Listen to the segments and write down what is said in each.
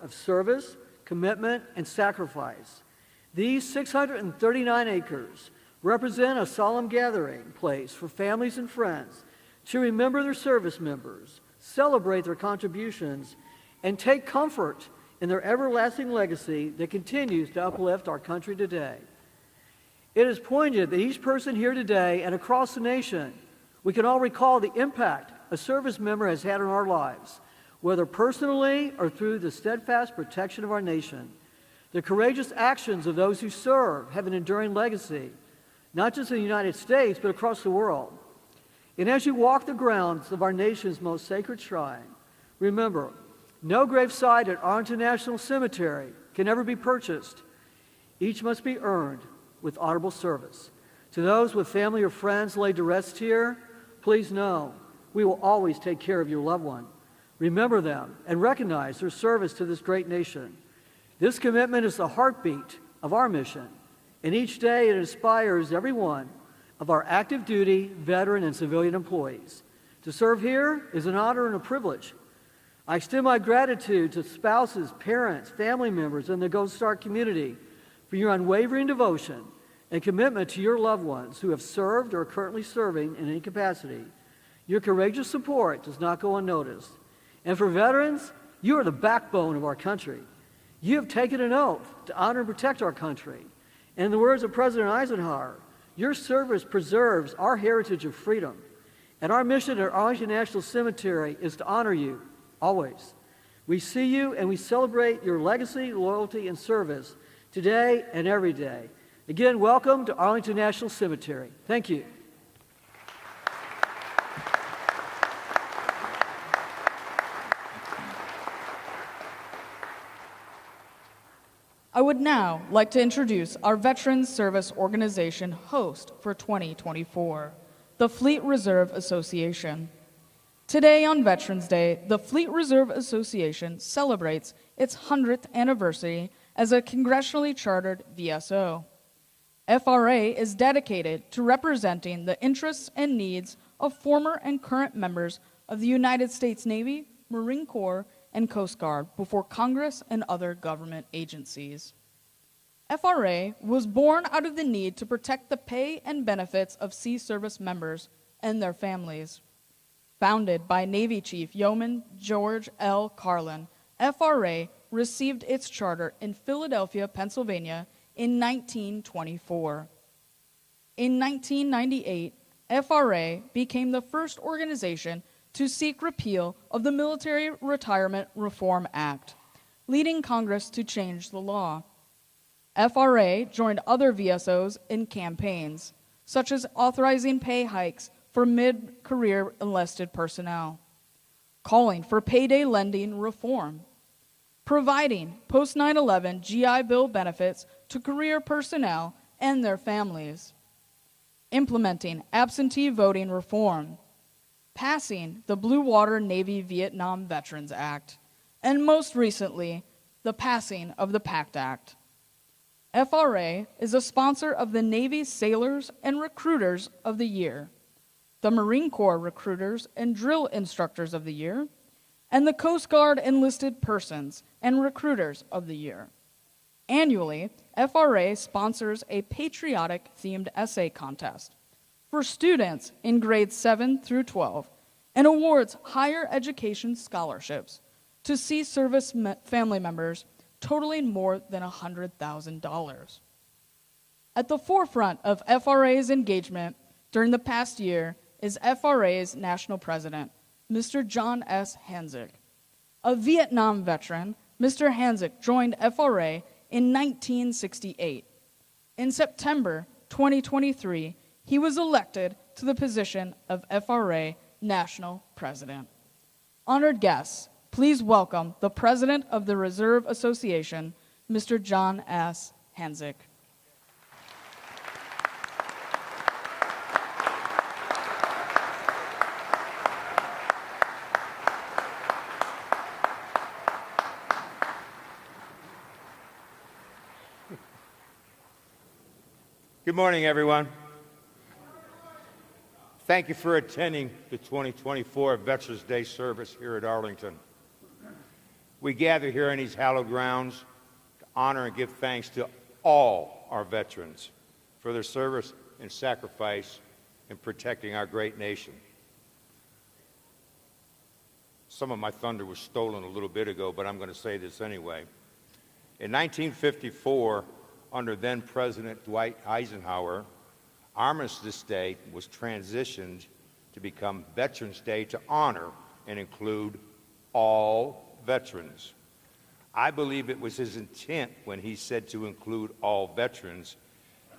of service, commitment, and sacrifice. These 639 acres represent a solemn gathering place for families and friends to remember their service members, celebrate their contributions, and take comfort in their everlasting legacy that continues to uplift our country today. It is poignant that each person here today and across the nation, we can all recall the impact a service member has had on our lives, whether personally or through the steadfast protection of our nation. The courageous actions of those who serve have an enduring legacy, not just in the United States, but across the world. And as you walk the grounds of our nation's most sacred shrine, remember, no gravesite at Arlington National Cemetery can ever be purchased. Each must be earned with honorable service. To those with family or friends laid to rest here, please know we will always take care of your loved one. Remember them and recognize their service to this great nation. This commitment is the heartbeat of our mission, and each day it inspires every one of our active duty, veteran, and civilian employees. To serve here is an honor and a privilege. I extend my gratitude to spouses, parents, family members, and the Gold Star community for your unwavering devotion and commitment to your loved ones who have served or are currently serving in any capacity. Your courageous support does not go unnoticed. And for veterans, you are the backbone of our country. You have taken an oath to honor and protect our country. And in the words of President Eisenhower, your service preserves our heritage of freedom. And our mission at Arlington National Cemetery is to honor you, always. We see you and we celebrate your legacy, loyalty, and service today and every day. Again, welcome to Arlington National Cemetery. Thank you. I would now like to introduce our Veterans Service Organization host for 2024, the Fleet Reserve Association. Today on Veterans Day, the Fleet Reserve Association celebrates its 100th anniversary as a congressionally chartered VSO. FRA is dedicated to representing the interests and needs of former and current members of the United States Navy, Marine Corps, and Coast Guard before Congress and other government agencies. FRA was born out of the need to protect the pay and benefits of sea service members and their families. Founded by Navy Chief Yeoman George L. Carlin, FRA received its charter in Philadelphia, Pennsylvania in 1924. In 1998, FRA became the first organization to seek repeal of the Military Retirement Reform Act, leading Congress to change the law. FRA joined other VSOs in campaigns, such as authorizing pay hikes for mid-career enlisted personnel, calling for payday lending reform, providing post-9/11 GI Bill benefits to career personnel and their families, implementing absentee voting reform, passing the Blue Water Navy Vietnam Veterans Act, and most recently, the passing of the PACT Act. FRA is a sponsor of the Navy Sailors and Recruiters of the Year, the Marine Corps Recruiters and Drill Instructors of the Year, and the Coast Guard Enlisted Persons and Recruiters of the Year. Annually, FRA sponsors a patriotic-themed essay contest for students in grades 7 through 12 and awards higher education scholarships to sea service family members totaling more than $100,000. At the forefront of FRA's engagement during the past year is FRA's national president, Mr. John S. Hanzik. A Vietnam veteran, Mr. Hanzik joined FRA in 1968. In September 2023, he was elected to the position of FRA National President. Honored guests, please welcome the President of the Reserve Association, Mr. John S. Hanzik. Good morning, everyone. Thank you for attending the 2024 Veterans Day service here at Arlington. We gather here in these hallowed grounds to honor and give thanks to all our veterans for their service and sacrifice in protecting our great nation. Some of my thunder was stolen a little bit ago, but I'm going to say this anyway. In 1954, under then-President Dwight Eisenhower, Armistice Day was transitioned to become Veterans Day to honor and include all veterans. I believe it was his intent when he said to include all veterans.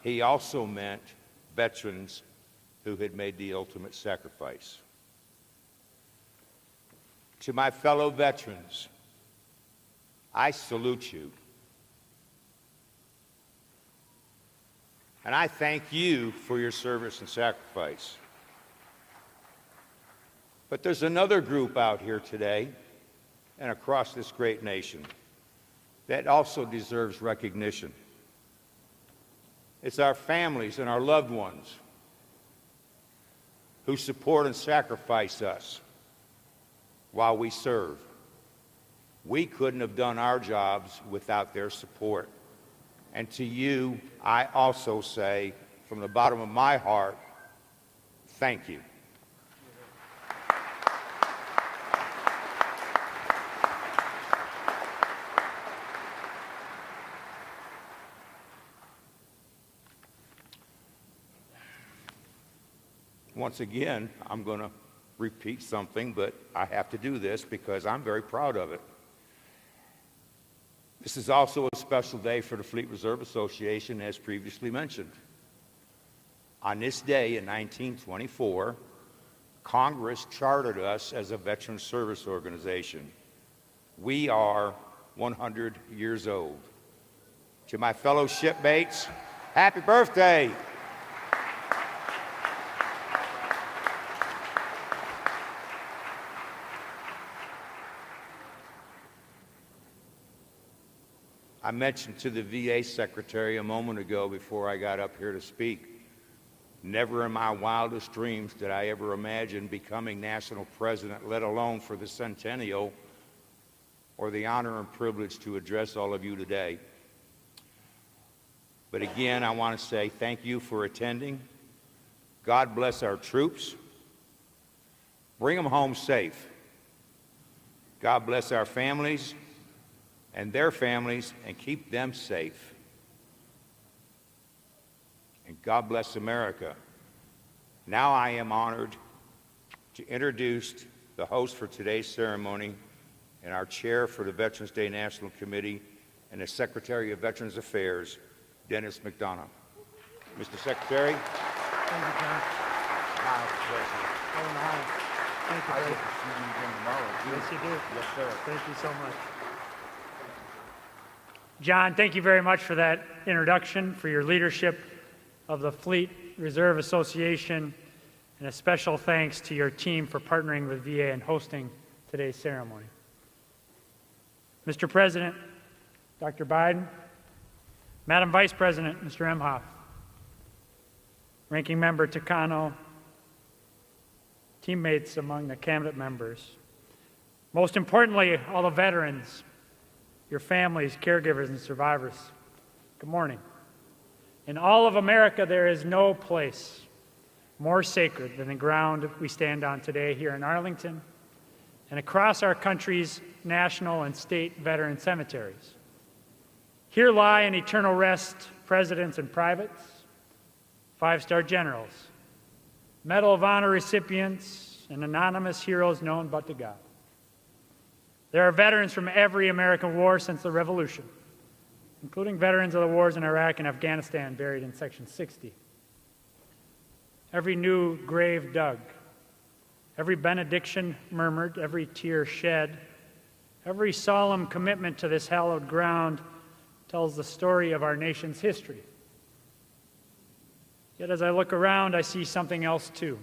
He also meant veterans who had made the ultimate sacrifice. To my fellow veterans, I salute you. And I thank you for your service and sacrifice. But there's another group out here today and across this great nation that also deserves recognition. It's our families and our loved ones who support and sacrifice us while we serve. We couldn't have done our jobs without their support. And to you, I also say, from the bottom of my heart, thank you. Once again, I'm going to repeat something, but I have to do this because I'm very proud of it. This is also a special day for the Fleet Reserve Association, as previously mentioned. On this day in 1924, Congress chartered us as a veteran service organization. We are 100 years old. To my fellow shipmates, happy birthday! I mentioned to the VA secretary a moment ago before I got up here to speak, never in my wildest dreams did I ever imagine becoming national president, let alone for the centennial, or the honor and privilege to address all of you today. But again, I want to say thank you for attending. God bless our troops. Bring them home safe. God bless our families and their families, and keep them safe. And God bless America. Now I am honored to introduce the host for today's ceremony and our chair for the Veterans Day National Committee and the Secretary of Veterans Affairs, Dennis McDonough. Mr. Secretary. Thank you, John. Thank you, Dave. Yes, you do. Yes, sir. Thank you so much. John, thank you very much for that introduction, for your leadership of the Fleet Reserve Association, and a special thanks to your team for partnering with VA and hosting today's ceremony. Mr. President, Dr. Biden, Madam Vice President, Mr. Emhoff, Ranking Member Takano, teammates among the cabinet members, most importantly, all the veterans, your families, caregivers, and survivors, good morning. In all of America, there is no place more sacred than the ground we stand on today here in Arlington and across our country's national and state veteran cemeteries. Here lie in eternal rest presidents and privates, five-star generals, Medal of Honor recipients, and anonymous heroes known but to God. There are veterans from every American war since the Revolution, including veterans of the wars in Iraq and Afghanistan buried in Section 60. Every new grave dug, every benediction murmured, every tear shed, every solemn commitment to this hallowed ground tells the story of our nation's history. Yet as I look around, I see something else too.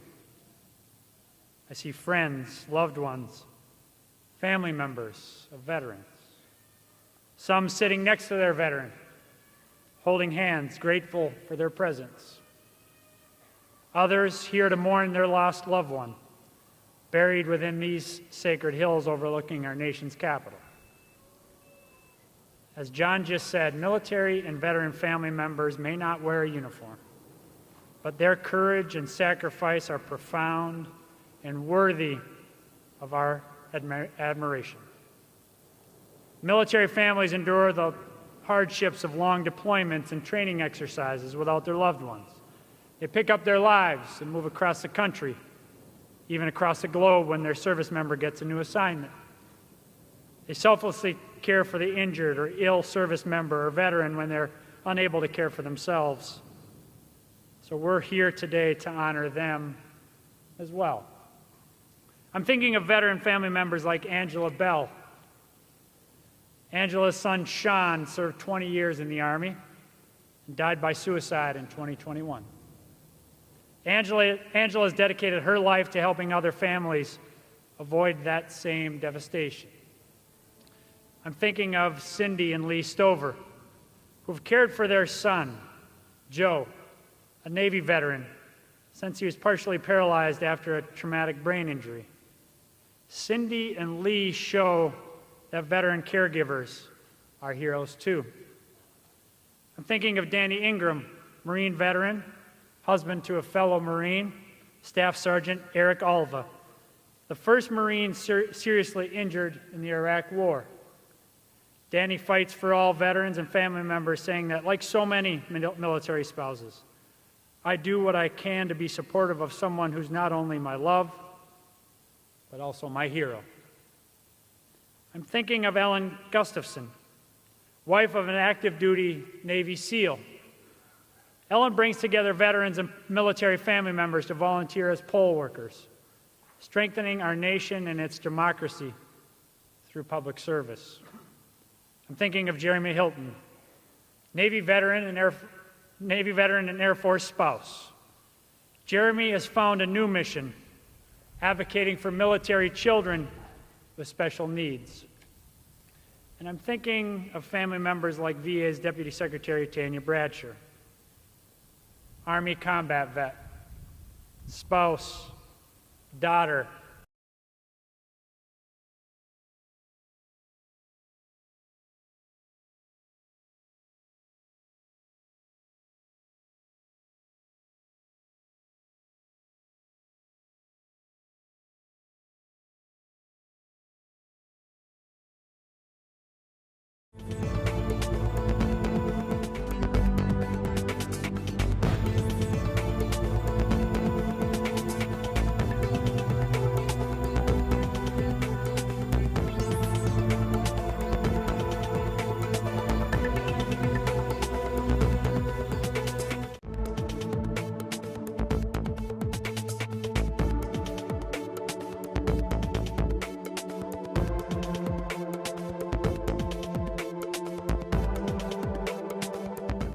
I see friends, loved ones, family members of veterans. Some sitting next to their veteran, holding hands, grateful for their presence. Others here to mourn their lost loved one, buried within these sacred hills overlooking our nation's capital. As John just said, military and veteran family members may not wear a uniform, but their courage and sacrifice are profound and worthy of our admiration. Military families endure the hardships of long deployments and training exercises without their loved ones. They pick up their lives and move across the country, even across the globe when their service member gets a new assignment. They selflessly care for the injured or ill service member or veteran when they're unable to care for themselves. So we're here today to honor them as well. I'm thinking of veteran family members like Angela Bell. Angela's son, Sean, served 20 years in the Army and died by suicide in 2021. Angela has dedicated her life to helping other families avoid that same devastation. I'm thinking of Cindy and Lee Stover, who've cared for their son, Joe, a Navy veteran, since he was partially paralyzed after a traumatic brain injury. Cindy and Lee show that veteran caregivers are heroes too. I'm thinking of Danny Ingram, Marine veteran, husband to a fellow Marine, Staff Sergeant Eric Alva, the first Marine seriously injured in the Iraq War. Danny fights for all veterans and family members, saying that, like so many military spouses, I do what I can to be supportive of someone who's not only my love, but also my hero. I'm thinking of Ellen Gustafson, wife of an active duty Navy SEAL. Ellen brings together veterans and military family members to volunteer as poll workers, strengthening our nation and its democracy through public service. I'm thinking of Jeremy Hilton, Navy veteran and Air Force spouse. Jeremy has found a new mission, advocating for military children with special needs. And I'm thinking of family members like VA's Deputy Secretary Tanya Bradshaw, Army combat vet, spouse, daughter,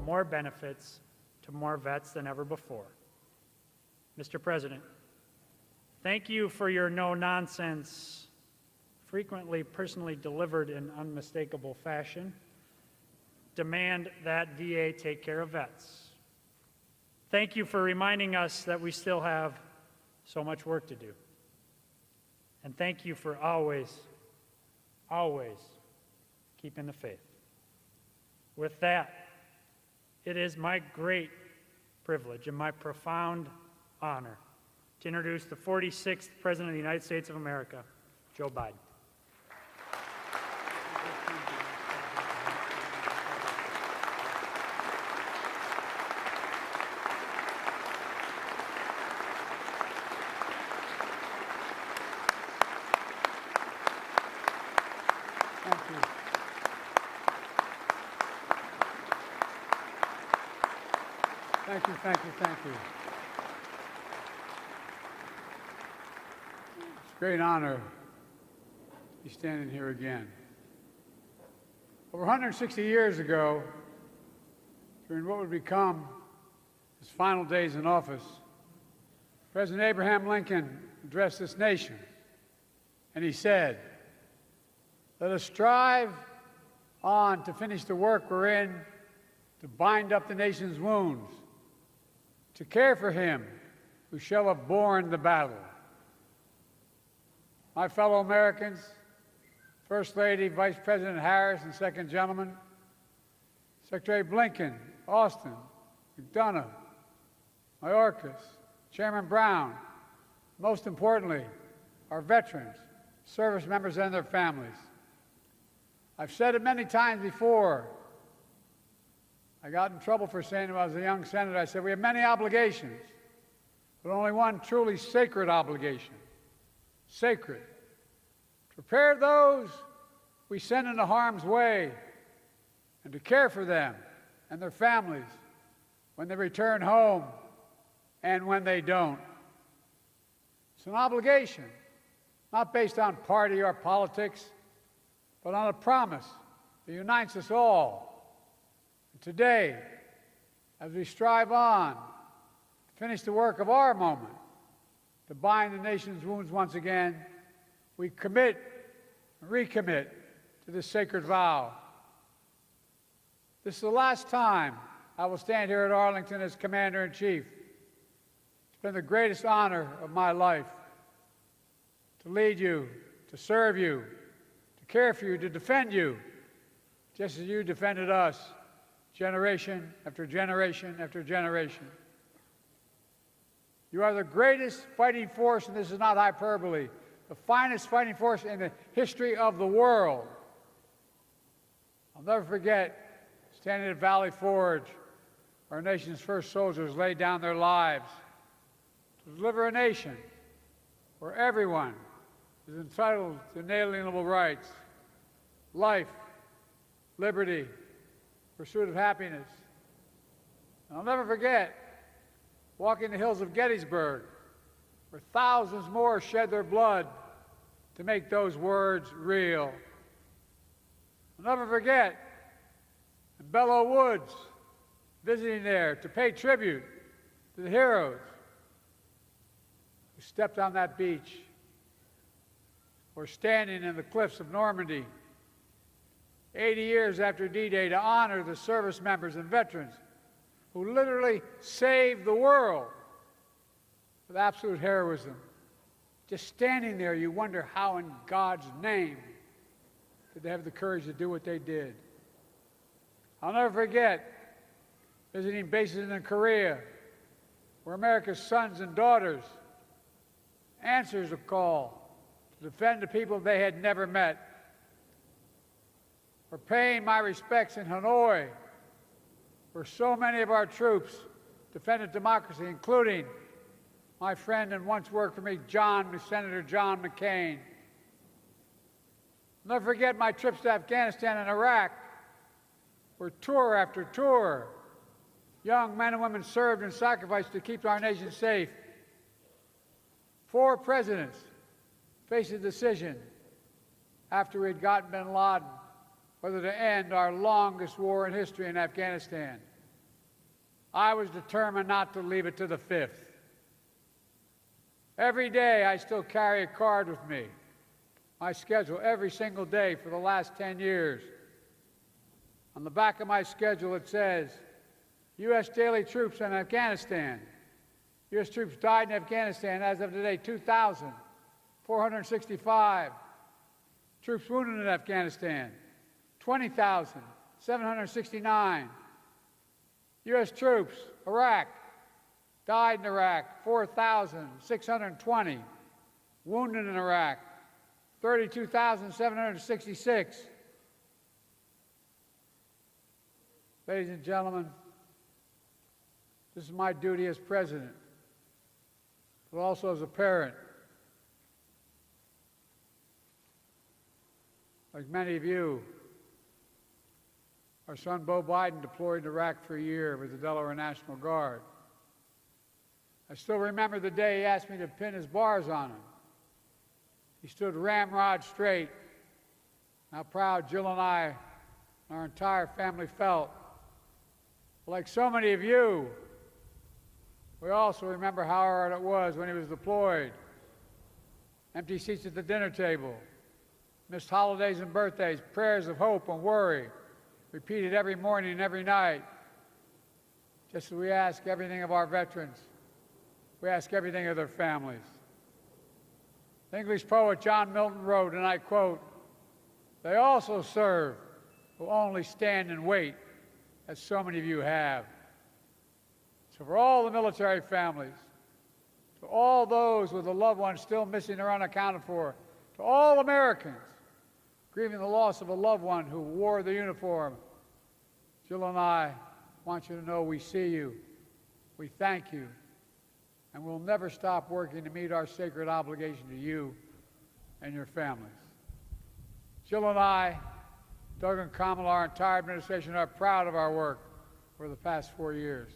more benefits to more vets than ever before. Mr. President, thank you for your no-nonsense, frequently personally delivered in unmistakable fashion, demand that VA take care of vets. Thank you for reminding us that we still have so much work to do. And thank you for always, always keeping the faith. With that, it is my great privilege and my profound honor to introduce the 46th President of the United States of America, Joe Biden. Thank you. Thank you, thank you, thank you. It's a great honor to be standing here again. Over 160 years ago, during what would become his final days in office, President Abraham Lincoln addressed this nation, and he said, "Let us strive on to finish the work we're in, to bind up the nation's wounds, to care for him who shall have borne the battle." My fellow Americans, First Lady, Vice President Harris, and second gentleman, Secretary Blinken, Austin, McDonough, Mayorkas, Chairman Brown, most importantly, our veterans, service members, and their families. I've said it many times before. I got in trouble for saying it when I was a young senator. I said, we have many obligations, but only one truly sacred obligation. Sacred. To prepare those we send into harm's way and to care for them and their families when they return home and when they don't. It's an obligation, not based on party or politics, but on a promise that unites us all. And today, as we strive on to finish the work of our moment, to bind the nation's wounds once again, we commit and recommit to this sacred vow. This is the last time I will stand here at Arlington as Commander-in-Chief. It's been the greatest honor of my life to lead you, to serve you, to care for you, to defend you, just as you defended us, generation after generation after generation. You are the greatest fighting force, and this is not hyperbole, the finest fighting force in the history of the world. I'll never forget standing at Valley Forge, where our nation's first soldiers laid down their lives to deliver a nation where everyone is entitled to inalienable rights, life, liberty, pursuit of happiness. And I'll never forget walking the hills of Gettysburg, where thousands more shed their blood to make those words real. I'll never forget in Belleau Woods, visiting there to pay tribute to the heroes who stepped on that beach, or standing in the cliffs of Normandy 80 years after D-Day to honor the service members and veterans who literally saved the world with absolute heroism. Just standing there, you wonder how in God's name did they have the courage to do what they did. I'll never forget visiting bases in Korea, where America's sons and daughters answered a call to defend the people they had never met. For paying my respects in Hanoi, where so many of our troops defended democracy, including my friend and once worked for me, Senator John McCain. I'll never forget my trips to Afghanistan and Iraq, where tour after tour, young men and women served and sacrificed to keep our nation safe. 4 presidents faced a decision after we had gotten bin Laden whether to end our longest war in history in Afghanistan. I was determined not to leave it to the 5th. Every day I still carry a card with me, my schedule every single day for the last 10 years. On the back of my schedule it says, U.S. daily troops in Afghanistan. U.S. troops died in Afghanistan as of today, 2,465. Troops wounded in Afghanistan, 20,769. U.S. troops, Iraq, died in Iraq, 4,620. Wounded in Iraq, 32,766. Ladies and gentlemen, this is my duty as president, but also as a parent. Like many of you, our son Beau Biden deployed to Iraq for a year with the Delaware National Guard. I still remember the day he asked me to pin his bars on him. He stood ramrod straight. How proud Jill and I and our entire family felt. Like so many of you, we also remember how hard it was when he was deployed. Empty seats at the dinner table, missed holidays and birthdays, prayers of hope and worry, repeated every morning and every night. Just as we ask everything of our veterans, we ask everything of their families. The English poet John Milton wrote, and I quote, "They also serve who only stand and wait as so many of you have. So for all the military families, to all those with a loved one still missing or unaccounted for, to all Americans grieving the loss of a loved one who wore the uniform, Jill and I want you to know we see you, we thank you, and we'll never stop working to meet our sacred obligation to you and your families. Jill and I, Doug and Kamala, our entire administration, are proud of our work for the past 4 years.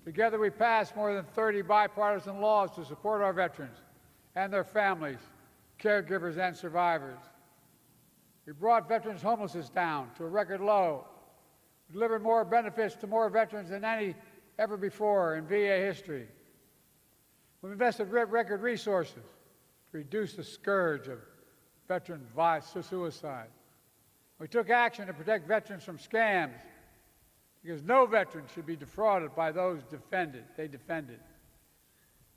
Together we passed more than 30 bipartisan laws to support our veterans and their families, caregivers, and survivors. We brought veterans' homelessness down to a record low. We delivered more benefits to more veterans than any ever before in VA history. We've invested record resources to reduce the scourge of veteran suicide. We took action to protect veterans from scams because no veteran should be defrauded by those they defended.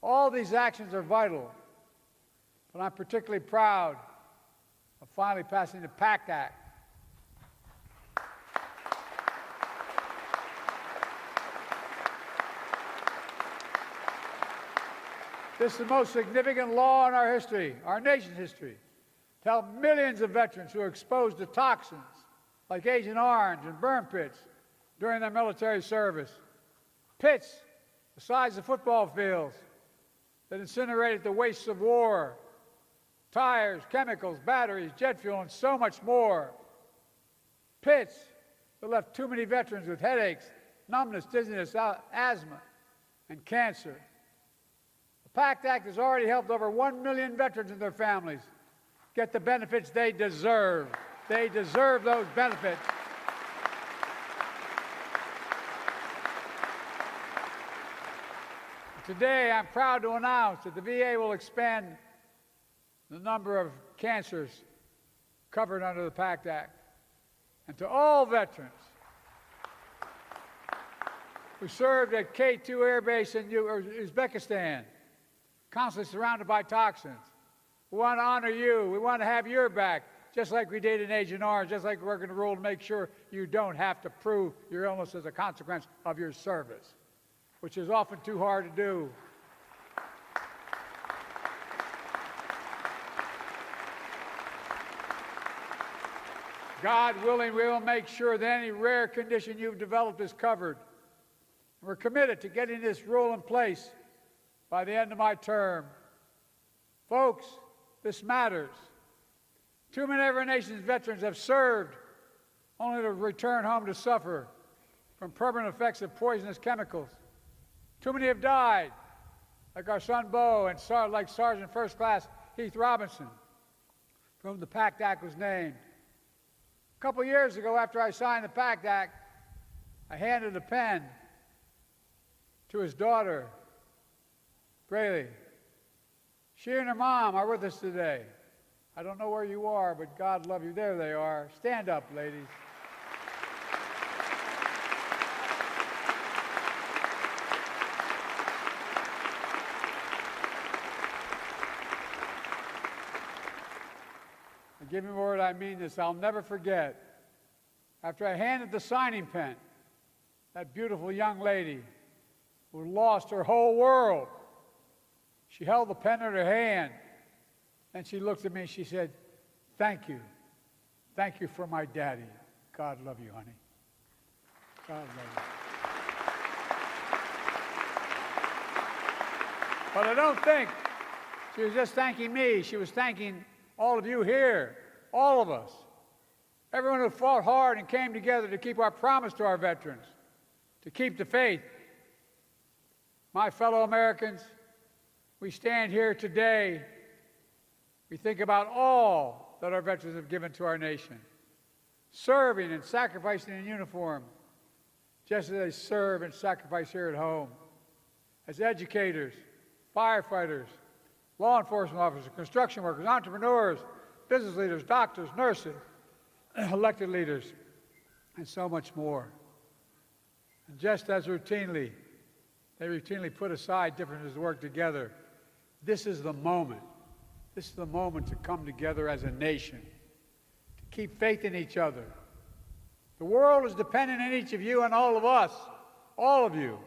All these actions are vital, but I'm particularly proud of finally passing the PACT Act. This is the most significant law in our history, our nation's history, to help millions of veterans who are exposed to toxins like Agent Orange and burn pits during their military service. Pits the size of football fields that incinerated the wastes of war, tires, chemicals, batteries, jet fuel, and so much more. Pits that left too many veterans with headaches, numbness, dizziness, asthma, and cancer. The PACT Act has already helped over 1 million veterans and their families get the benefits they deserve. They deserve those benefits. Today, I'm proud to announce that the VA will expand the number of cancers covered under the PACT Act. And to all veterans who served at K2 Air Base in Uzbekistan, constantly surrounded by toxins, we want to honor you. We want to have your back, just like we did in Agent Orange, just like we're going to rule to make sure you don't have to prove your illness as a consequence of your service, which is often too hard to do. God willing, we will make sure that any rare condition you've developed is covered. We're committed to getting this rule in place by the end of my term. Folks, this matters. Too many of our nation's veterans have served only to return home to suffer from permanent effects of poisonous chemicals. Too many have died, like our son Bo and like Sergeant First Class Heath Robinson, for whom the PACT Act was named. A couple years ago, after I signed the PACT Act, I handed a pen to his daughter, Braylee. She and her mom are with us today. I don't know where you are, but God love you. There they are. Stand up, ladies. Give me a word, I mean this. I'll never forget. After I handed the signing pen, that beautiful young lady who lost her whole world, she held the pen in her hand, and she looked at me and she said, "Thank you. Thank you for my daddy. God love you, honey. God love you." But I don't think she was just thanking me. She was thanking all of you here, all of us, everyone who fought hard and came together to keep our promise to our veterans, to keep the faith. My fellow Americans, we stand here today, we think about all that our veterans have given to our nation, serving and sacrificing in uniform, just as they serve and sacrifice here at home, as educators, firefighters, law enforcement officers, construction workers, entrepreneurs, business leaders, doctors, nurses, elected leaders, and so much more. And just as they routinely put aside differences to work together, this is the moment. This is the moment to come together as a nation, to keep faith in each other, The world is dependent on each of you and all of us, all of you,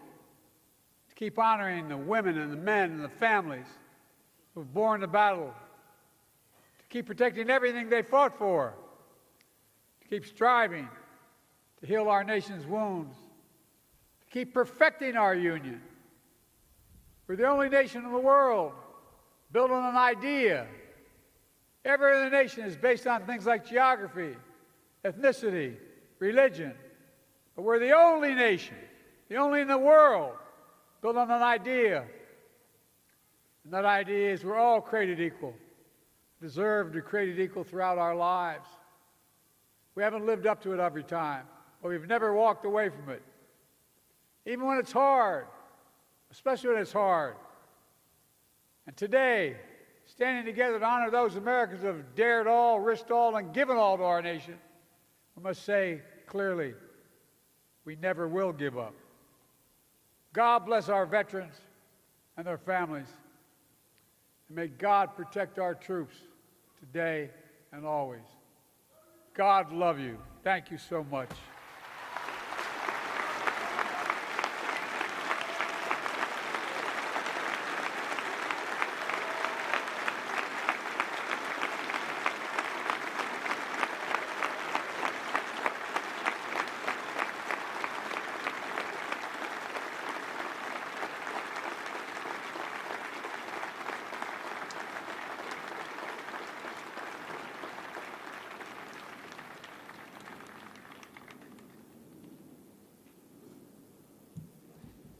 to keep honoring the women and the men and the families who've borne the battle, to keep protecting everything they fought for, to keep striving to heal our nation's wounds, to keep perfecting our union. We're the only nation in the world built on an idea. Every other nation is based on things like geography, ethnicity, religion. But we're the only nation, the only in the world, built on an idea. And that idea is we're all created equal, deserve to be created equal throughout our lives. We haven't lived up to it every time, but we've never walked away from it. Even when it's hard, especially when it's hard. And today, standing together to honor those Americans who have dared all, risked all, and given all to our nation, we must say clearly, we never will give up. God bless our veterans and their families. And may God protect our troops today and always. God love you. Thank you so much.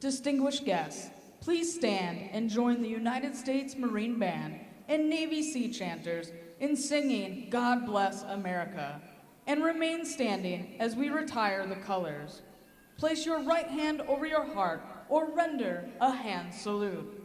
Distinguished guests, please stand and join the United States Marine Band and Navy Sea Chanters in singing God Bless America, and remain standing as we retire the colors. Place your right hand over your heart or render a hand salute.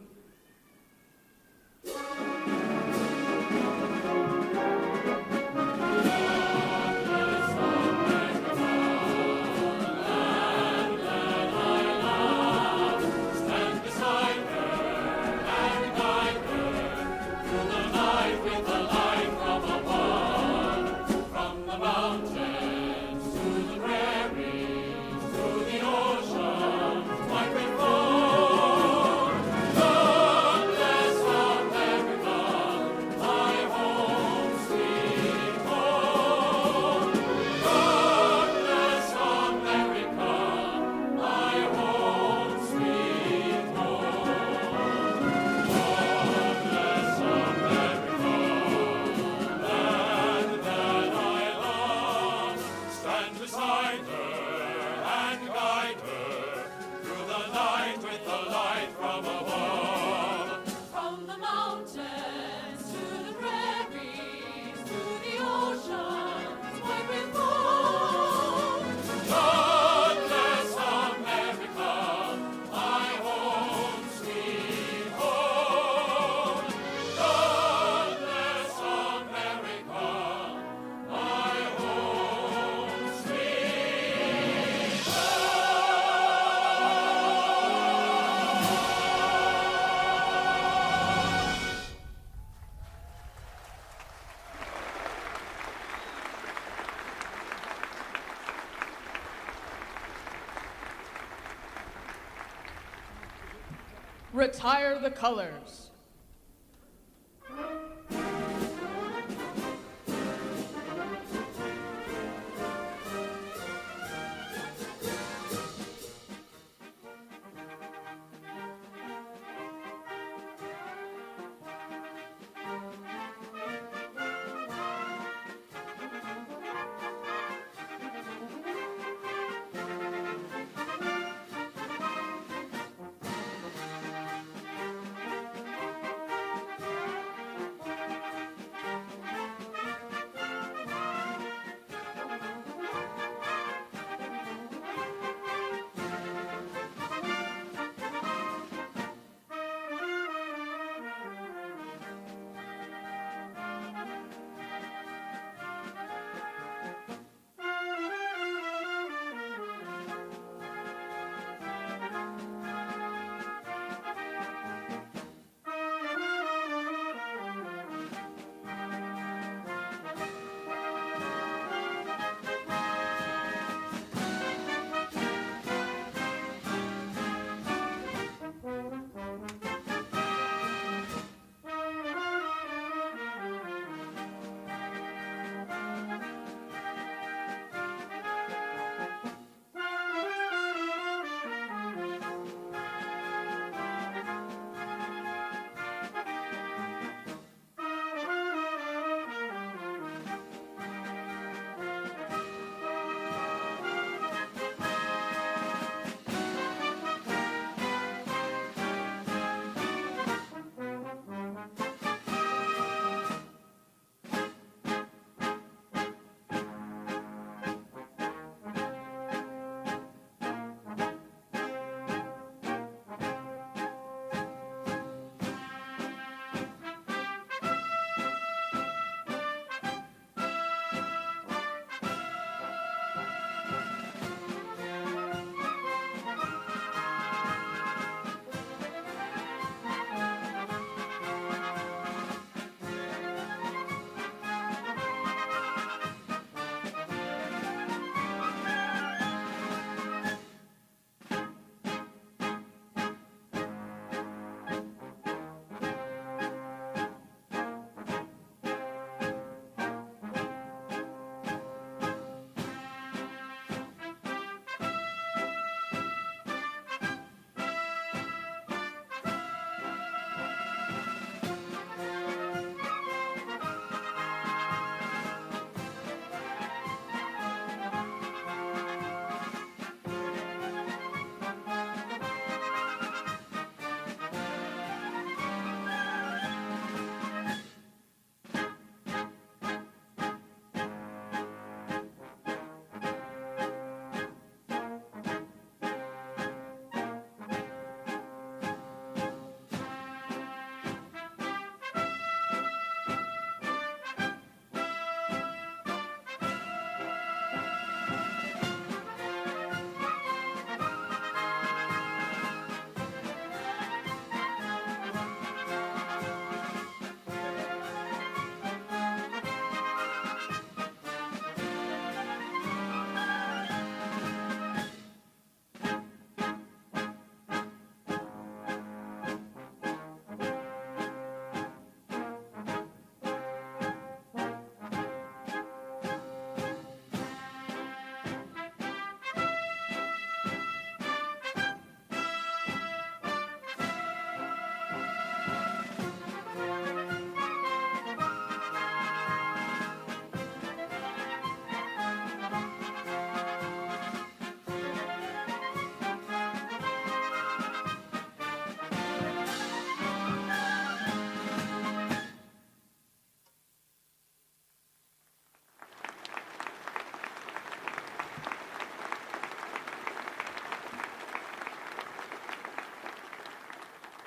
Retire the colors.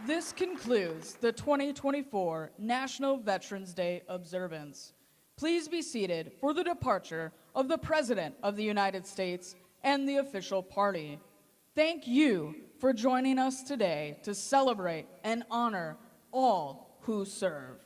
This concludes the 2024 National Veterans Day observance. Please be seated for the departure of the President of the United States and the official party. Thank you for joining us today to celebrate and honor all who serve.